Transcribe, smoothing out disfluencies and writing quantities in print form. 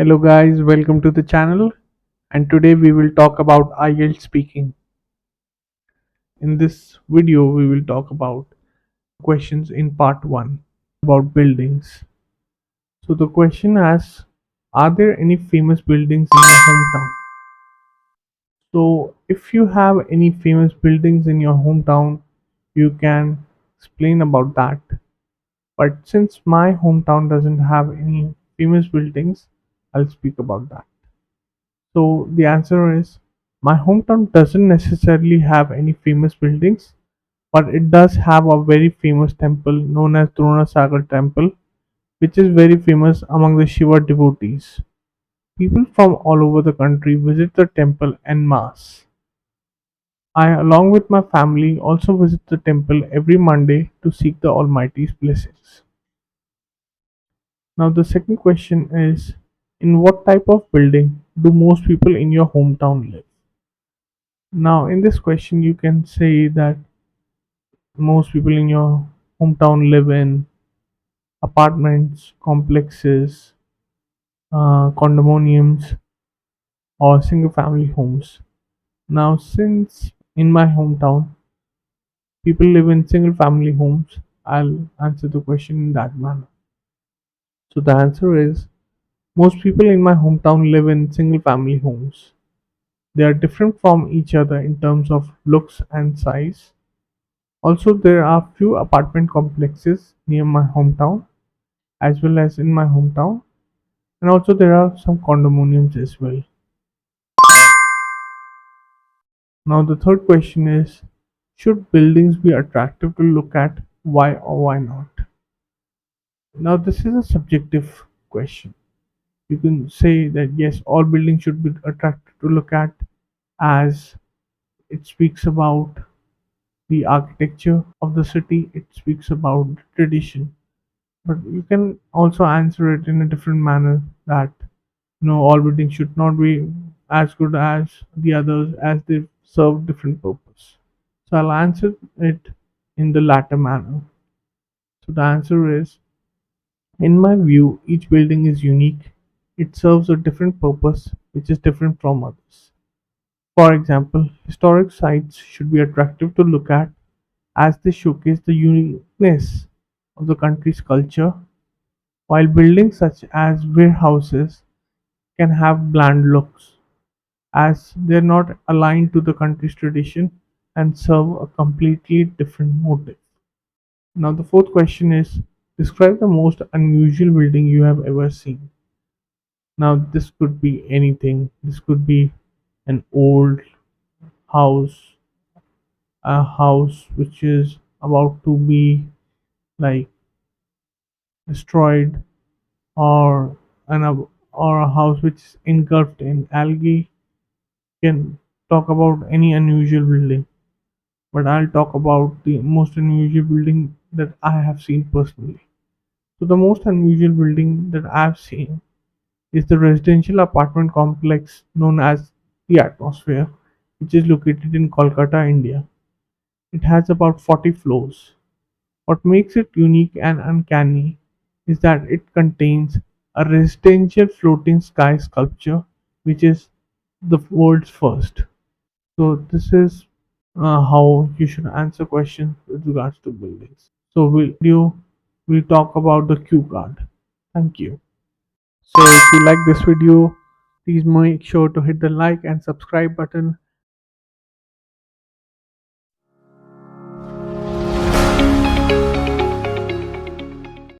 Hello guys, welcome to the channel, and today we will talk about IELTS speaking. In this video we will talk about questions in part 1 about buildings. So the question asks, are there any famous buildings in your hometown? So if you have any famous buildings in your hometown, you can explain about that. But since my hometown doesn't have any famous buildings, I'll speak about that. So the answer is my hometown doesn't necessarily have any famous buildings, but it does have a very famous temple known as Sagar Temple, which is very famous among the Shiva devotees. People from all over the country visit the temple en masse. I, along with my family, also visit the temple every Monday to seek the Almighty's blessings. Now, the second question is, in what type of building do most people in your hometown live? Now, in this question, you can say that most people in your hometown live in apartments, complexes, condominiums, or single family homes. Now, since in my hometown people live in single family homes, I'll answer the question in that manner. So, the answer is most people in my hometown live in single family homes. They are different from each other in terms of looks and size. Also, there are few apartment complexes near my hometown as well as in my hometown, and also there are some condominiums as well. Now, the third question is, should buildings be attractive to look at? Why or why not? Now, this is a subjective question. You can say that yes, all buildings should be attractive to look at as it speaks about the architecture of the city, it speaks about tradition. But you can also answer it in a different manner that all buildings should not be as good as the others as they serve different purpose. So I'll answer it in the latter manner. So the answer is, in my view, each building is unique. It serves a different purpose which is different from others. For example, historic sites should be attractive to look at as they showcase the uniqueness of the country's culture, while buildings such as warehouses can have bland looks as they're not aligned to the country's tradition and serve a completely different motive. Now, the fourth question is, describe the most unusual building you have ever seen. Now, this could be anything. This could be an old house, a house which is about to be like destroyed, or or a house which is engulfed in algae. Can talk about any unusual building, but I'll talk about the most unusual building that I have seen personally. So, the most unusual building that I've seen is the residential apartment complex known as the Atmosphere, which is located in Kolkata, India. It has about 40 floors. What makes it unique and uncanny is that it contains a residential floating sky sculpture, which is the world's first. So, this is how you should answer questions with regards to buildings. So we'll talk about the cue card. Thank you. So if you like this video, please make sure to hit the like and subscribe button